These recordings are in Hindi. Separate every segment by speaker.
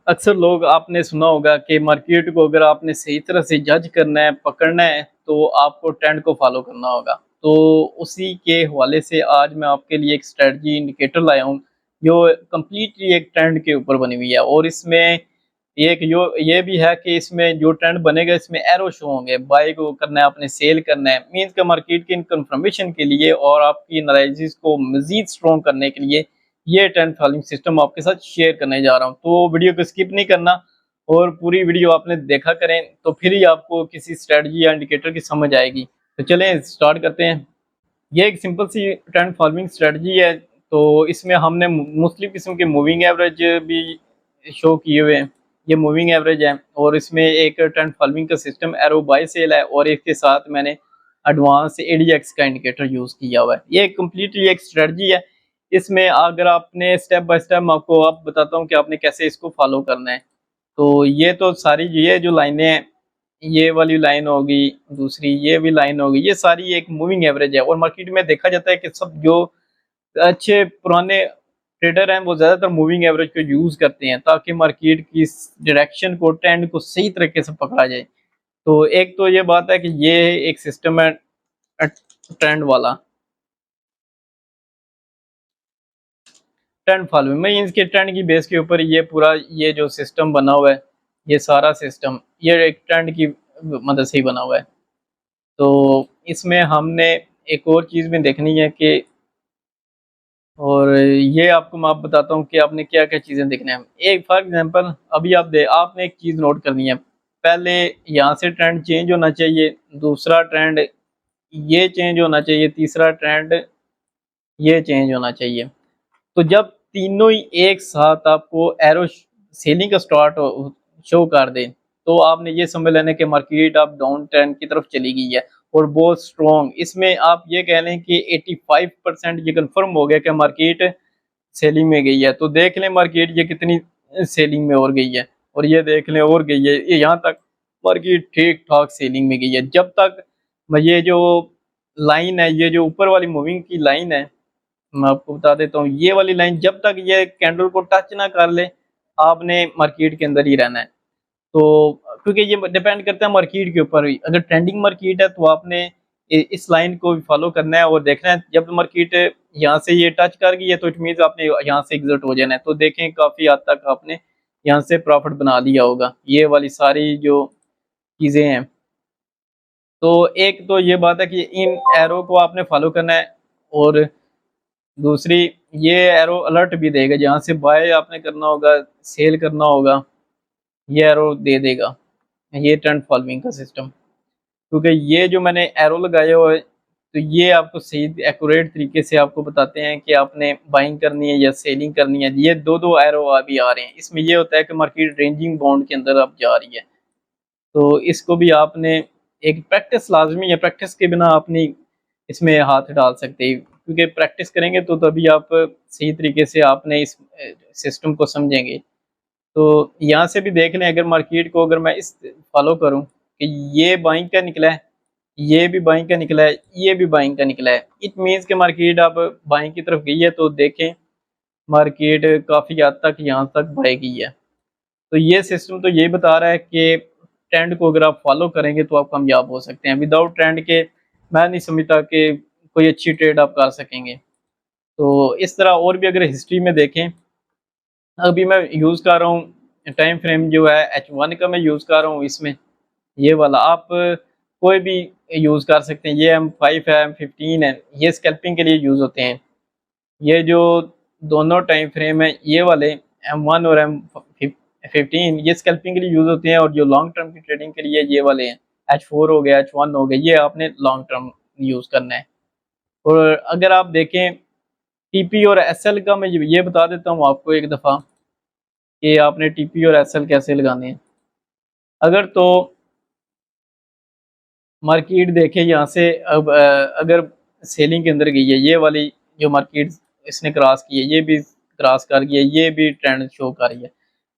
Speaker 1: अक्सर लोग आपने सुना होगा कि मार्केट को अगर आपने सही तरह से जज करना है, पकड़ना है, तो आपको ट्रेंड को फॉलो करना होगा। तो उसी के हवाले से आज मैं आपके लिए एक स्ट्रेटजी इंडिकेटर लाया हूँ, जो कंप्लीटली एक ट्रेंड के ऊपर बनी हुई है। और इसमें एक जो ये भी है कि इसमें जो ट्रेंड बनेगा, इसमें एरो शो होंगे, बाय को करना है आपने, सेल करना है, मीन्स का मार्केट की कंफर्मेशन के लिए और आपकी एनालिसिस को मजीद स्ट्रॉन्ग करने के लिए ये ट्रेंड फॉलोइंग सिस्टम आपके साथ शेयर करने जा रहा हूँ। तो वीडियो को स्किप नहीं करना और पूरी वीडियो आपने देखा करें, तो फिर ही आपको किसी स्ट्रेटजी या इंडिकेटर की समझ आएगी। तो चलें स्टार्ट करते हैं। ये एक सिंपल सी ट्रेंड फॉलोइंग स्ट्रेटजी है। तो इसमें हमने मुख्तलिफ किस्म के मूविंग एवरेज भी शो किए हुए हैं। ये मूविंग एवरेज है और इसमें एक ट्रेंड फॉलोइंग का सिस्टम एरो बाय सेल है, और इसके साथ मैंने एडवांस एडीएक्स का इंडिकेटर यूज किया हुआ है। ये कम्प्लीटली एक स्ट्रेटजी है। इसमें अगर आपने स्टेप बाय स्टेप आपको आप बताता हूँ कि आपने कैसे इसको फॉलो करना है। तो ये तो सारी ये जो लाइनें हैं, ये वाली लाइन होगी, दूसरी ये भी लाइन होगी, ये सारी एक मूविंग एवरेज है। और मार्केट में देखा जाता है कि सब जो अच्छे पुराने ट्रेडर हैं वो ज्यादातर मूविंग एवरेज को यूज करते हैं, ताकि मार्केट की डायरेक्शन को, ट्रेंड को सही तरीके से पकड़ा जाए। तो एक तो ये बात है कि ये एक सिस्टम है ट्रेंड वाला, ट्रेंड फॉलोइंग में इनके ट्रेंड की बेस के ऊपर ये पूरा ये जो सिस्टम बना हुआ है, ये सारा सिस्टम ये एक ट्रेंड की मदद से ही बना हुआ है। तो इसमें हमने एक और चीज़ भी देखनी है कि, और ये आपको मैं बताता हूँ कि आपने क्या क्या चीज़ें देखना है। एक फॉर एग्जांपल अभी आपने एक चीज़ नोट करनी है। पहले यहाँ से ट्रेंड चेंज होना चाहिए, दूसरा ट्रेंड ये चेंज होना चाहिए, तीसरा ट्रेंड ये चेंज होना चाहिए। तो जब तीनों ही एक साथ आपको एरो सेलिंग का स्टार्ट शो कर दे, तो आपने ये समझ लेना कि मार्केट आप डाउन ट्रेंड की तरफ चली गई है और बहुत स्ट्रॉन्ग। इसमें आप ये कह लें कि 85% ये कंफर्म हो गया कि मार्केट सेलिंग में गई है। तो देख लें मार्केट ये कितनी सेलिंग में और गई है, और ये देख लें और गई है, ये यहाँ तक मार्केट ठीक ठाक सेलिंग में गई है। जब तक ये जो लाइन है, ये जो ऊपर वाली मूविंग की लाइन है, मैं आपको बता देता हूँ, ये वाली लाइन जब तक ये कैंडल को टच ना कर ले, आपने मार्केट के अंदर ही रहना है। तो क्योंकि ये डिपेंड करता है मार्केट के ऊपर भी। अगर ट्रेंडिंग मार्केट है तो आपने इस लाइन को भी फॉलो करना है और देखना है। जब मार्केट यहाँ से ये टच कर गई है तो इट मीन्स आपने यहाँ से एग्जिट हो जाना है। तो देखें काफी हद तक आपने यहाँ से प्रॉफिट बना लिया होगा, ये वाली सारी जो चीजें हैं। तो एक तो ये बात है कि इन एरो को आपने फॉलो करना है, और दूसरी ये एरो अलर्ट भी देगा, जहाँ से बाय आपने करना होगा, सेल करना होगा, ये एरो दे देगा। ये ट्रेंड फॉलोइंग का सिस्टम, क्योंकि ये जो मैंने एरो लगाया हुआ है, तो ये आपको सही एक्यूरेट तरीके से आपको बताते हैं कि आपने बाइंग करनी है या सेलिंग करनी है। ये दो दो एरो अभी आ रहे हैं। इसमें ये होता है कि मार्केट रेंजिंग बाउंड के अंदर अब जा रही है। तो इसको भी आपने एक प्रैक्टिस लाजमी है, प्रैक्टिस के बिना आप नहीं इसमें हाथ डाल सकते, क्योंकि प्रैक्टिस करेंगे तो तभी आप सही तरीके से आपने इस सिस्टम को समझेंगे। तो यहाँ से भी देख लें, अगर मार्केट को अगर मैं इस फॉलो करूँ कि ये बाइंग का निकला है, ये भी बाइंग का निकला है, ये भी बाइंग का निकला है, इट मीन्स कि मार्केट अब बाइंग की तरफ गई है। तो देखें मार्केट काफ़ी हद तक यहाँ तक बाई गई है। तो ये सिस्टम तो ये बता रहा है कि ट्रेंड को अगर आप फॉलो करेंगे तो आप कामयाब हो सकते हैं। विदाउट ट्रेंड के मैं नहीं समझता कि कोई अच्छी ट्रेड आप कर सकेंगे। तो इस तरह और भी अगर हिस्ट्री में देखें, अभी मैं यूज़ कर रहा हूँ टाइम फ्रेम जो है H1 का मैं यूज़ कर रहा हूँ। इसमें ये वाला आप कोई भी यूज़ कर सकते हैं। ये M5 है, M15 है, ये स्कैल्पिंग के लिए यूज़ होते हैं। ये जो दोनों टाइम फ्रेम है, ये वाले M1 और M15, ये स्कैल्पिंग के लिए यूज़ होते हैं। और जो लॉन्ग टर्म की ट्रेडिंग के लिए ये वाले हैं, H4 हो गया, H1 हो गया, ये आपने लॉन्ग टर्म यूज़ करना है। और अगर आप देखें टीपी और एसएल का, मैं ये बता देता हूँ आपको एक दफ़ा कि आपने टीपी और एसएल कैसे लगाने हैं। अगर तो मार्केट देखे यहाँ से, अब अगर सेलिंग के अंदर गई है, ये वाली जो मार्केट इसने क्रॉस की है, ये भी क्रॉस कर गई है, ये भी ट्रेंड शो कर रही है।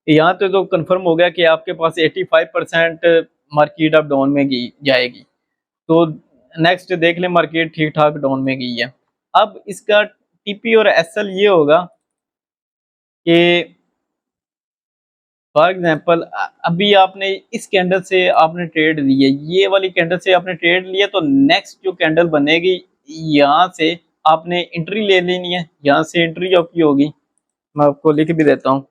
Speaker 1: यहाँ तो कंफर्म हो गया कि आपके पास 85% मार्केट अब डाउन में जाएगी। तो नेक्स्ट देख लें मार्केट ठीक ठाक डाउन में गई है। अब इसका टीपी और एसएल ये होगा कि फॉर एग्जांपल अभी आपने इस कैंडल से आपने ट्रेड लिया, ये वाली कैंडल से आपने ट्रेड लिया, तो नेक्स्ट जो कैंडल बनेगी यहाँ से आपने एंट्री ले लेनी है, यहाँ से एंट्री आपकी होगी। मैं आपको लिख भी देता हूँ,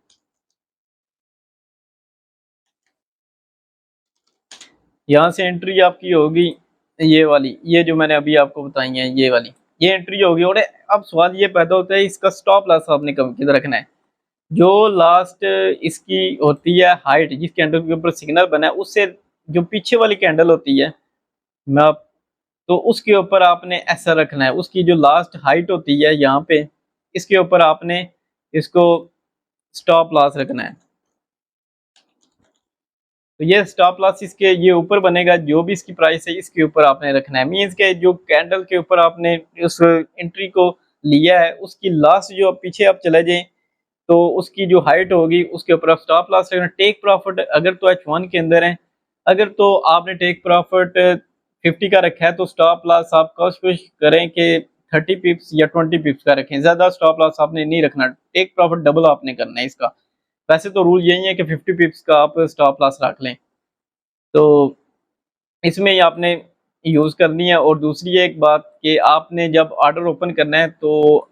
Speaker 1: यहाँ से एंट्री आपकी होगी ये वाली, ये जो मैंने अभी आपको बताई है ये वाली, ये एंट्री होगी। और अब सवाल ये पैदा होता है इसका स्टॉप लॉस आपने कब किधर रखना है। जो लास्ट इसकी होती है हाइट, जिस कैंडल के ऊपर सिग्नल बना है उससे जो पीछे वाली कैंडल होती है, मैं आप तो उसके ऊपर आपने ऐसा रखना है, उसकी जो लास्ट हाइट होती है यहाँ पे, इसके ऊपर आपने इसको स्टॉप लॉस रखना है। तो ये स्टॉप लॉस इसके ये ऊपर बनेगा, जो भी इसकी प्राइस है इसके ऊपर आपने रखना है। मींस के जो कैंडल के ऊपर आपने उस एंट्री को लिया है उसकी लास्ट जो पीछे आप चले जाएं तो उसकी जो हाइट होगी उसके ऊपर आप स्टॉप लॉस रखना। टेक प्रॉफिट अगर तो H1 के अंदर है, अगर तो आपने टेक प्रॉफिट 50 का रखा है तो स्टॉप लॉस आप कोशिश करें कि 30 पिप्स या 20 पिप्स का रखें, ज्यादा स्टॉप लॉस आपने नहीं रखना। टेक प्रॉफिट डबल आपने करना है इसका। वैसे तो रूल यही है कि 50 पिप्स का आप स्टॉप लॉस रख लें, तो इसमें ही आपने यूज करनी है। और दूसरी एक बात कि आपने जब ऑर्डर ओपन करना है तो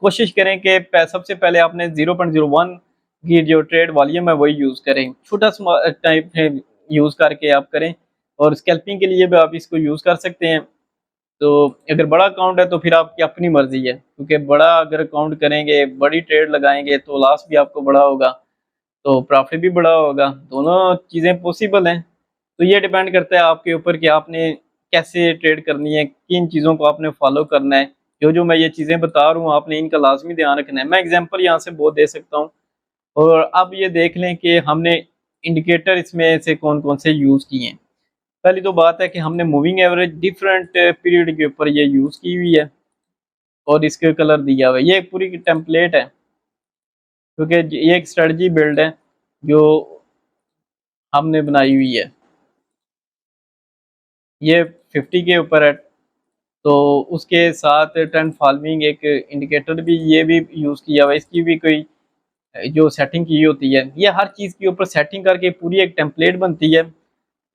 Speaker 1: कोशिश करें कि सबसे पहले आपने 0.01 की जो ट्रेड वॉल्यूम है वही यूज करें, छोटा टाइप यूज करके आप करें। और स्कैल्पिंग के लिए भी आप इसको यूज कर सकते हैं। तो अगर बड़ा अकाउंट है तो फिर आपकी अपनी मर्जी है, क्योंकि बड़ा अगर अकाउंट करेंगे, बड़ी ट्रेड लगाएंगे तो लॉस भी आपको बड़ा होगा, तो प्रॉफिट भी बड़ा होगा, दोनों चीज़ें पॉसिबल हैं। तो ये डिपेंड करता है आपके ऊपर कि आपने कैसे ट्रेड करनी है, किन चीज़ों को आपने फॉलो करना है। जो जो मैं ये चीज़ें बता रहा हूँ आपने इनका लाजमी ध्यान रखना है। मैं एग्जांपल यहाँ से बहुत दे सकता हूँ। और अब ये देख लें कि हमने इंडिकेटर इसमें से कौन कौन से यूज़ किए हैं। पहली तो बात है कि हमने मूविंग एवरेज डिफरेंट पीरियड के ऊपर ये यूज़ की हुई है और इसके कलर दिया हुआ है। ये पूरी टेम्पलेट है, क्योंकि ये एक स्ट्रेटजी बिल्ड है जो हमने बनाई हुई है। ये 50 के ऊपर है, तो उसके साथ ट्रेंड फॉलोइंग एक इंडिकेटर भी ये भी यूज़ किया हुआ है। इसकी भी कोई जो सेटिंग की होती है, ये हर चीज़ के ऊपर सेटिंग करके पूरी एक टेम्पलेट बनती है।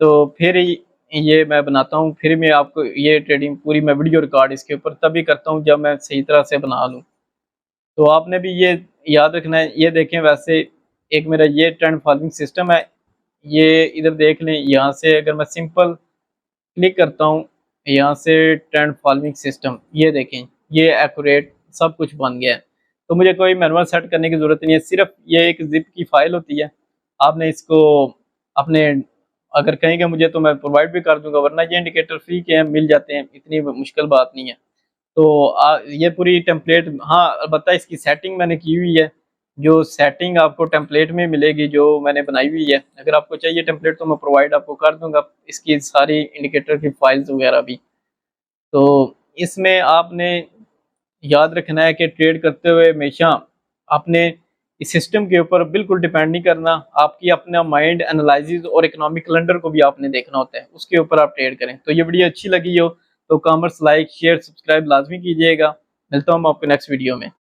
Speaker 1: तो फिर ये मैं बनाता हूँ, फिर मैं आपको ये ट्रेडिंग पूरी मैं वीडियो रिकॉर्ड इसके ऊपर तभी करता हूँ जब मैं सही तरह से बना लूँ। तो आपने भी ये याद रखना है। ये देखें, वैसे एक मेरा ये ट्रेंड फॉलोइंग सिस्टम है, ये इधर देख लें। यहाँ से अगर मैं सिंपल क्लिक करता हूँ, यहाँ से ट्रेंड फॉलोइंग सिस्टम, ये देखें, ये एक्यूरेट सब कुछ बन गया है। तो मुझे कोई मैनुअल सेट करने की ज़रूरत नहीं है, सिर्फ ये एक जिप की फाइल होती है। आपने इसको अपने अगर कहेंगे मुझे तो मैं प्रोवाइड भी कर दूंगा, वरना ये इंडिकेटर फ्री के हैं, मिल जाते हैं, इतनी मुश्किल बात नहीं है। तो ये पूरी टेम्पलेट, हाँ अलबत्ता इसकी सेटिंग मैंने की हुई है, जो सेटिंग आपको टेम्पलेट में मिलेगी जो मैंने बनाई हुई है। अगर आपको चाहिए टेम्पलेट तो मैं प्रोवाइड आपको कर दूंगा, इसकी सारी इंडिकेटर की फाइल्स वगैरह भी। तो इसमें आपने याद रखना है कि ट्रेड करते हुए हमेशा आपने इस सिस्टम के ऊपर बिल्कुल डिपेंड नहीं करना। आपकी अपना माइंड एनालिसिस और इकोनॉमिक कैलेंडर को भी आपने देखना होता है, उसके ऊपर आप ट्रेड करें। तो ये वीडियो अच्छी लगी हो तो कॉमर्स लाइक शेयर सब्सक्राइब लाजमी कीजिएगा। मिलता हूँ मैं आपको नेक्स्ट वीडियो में।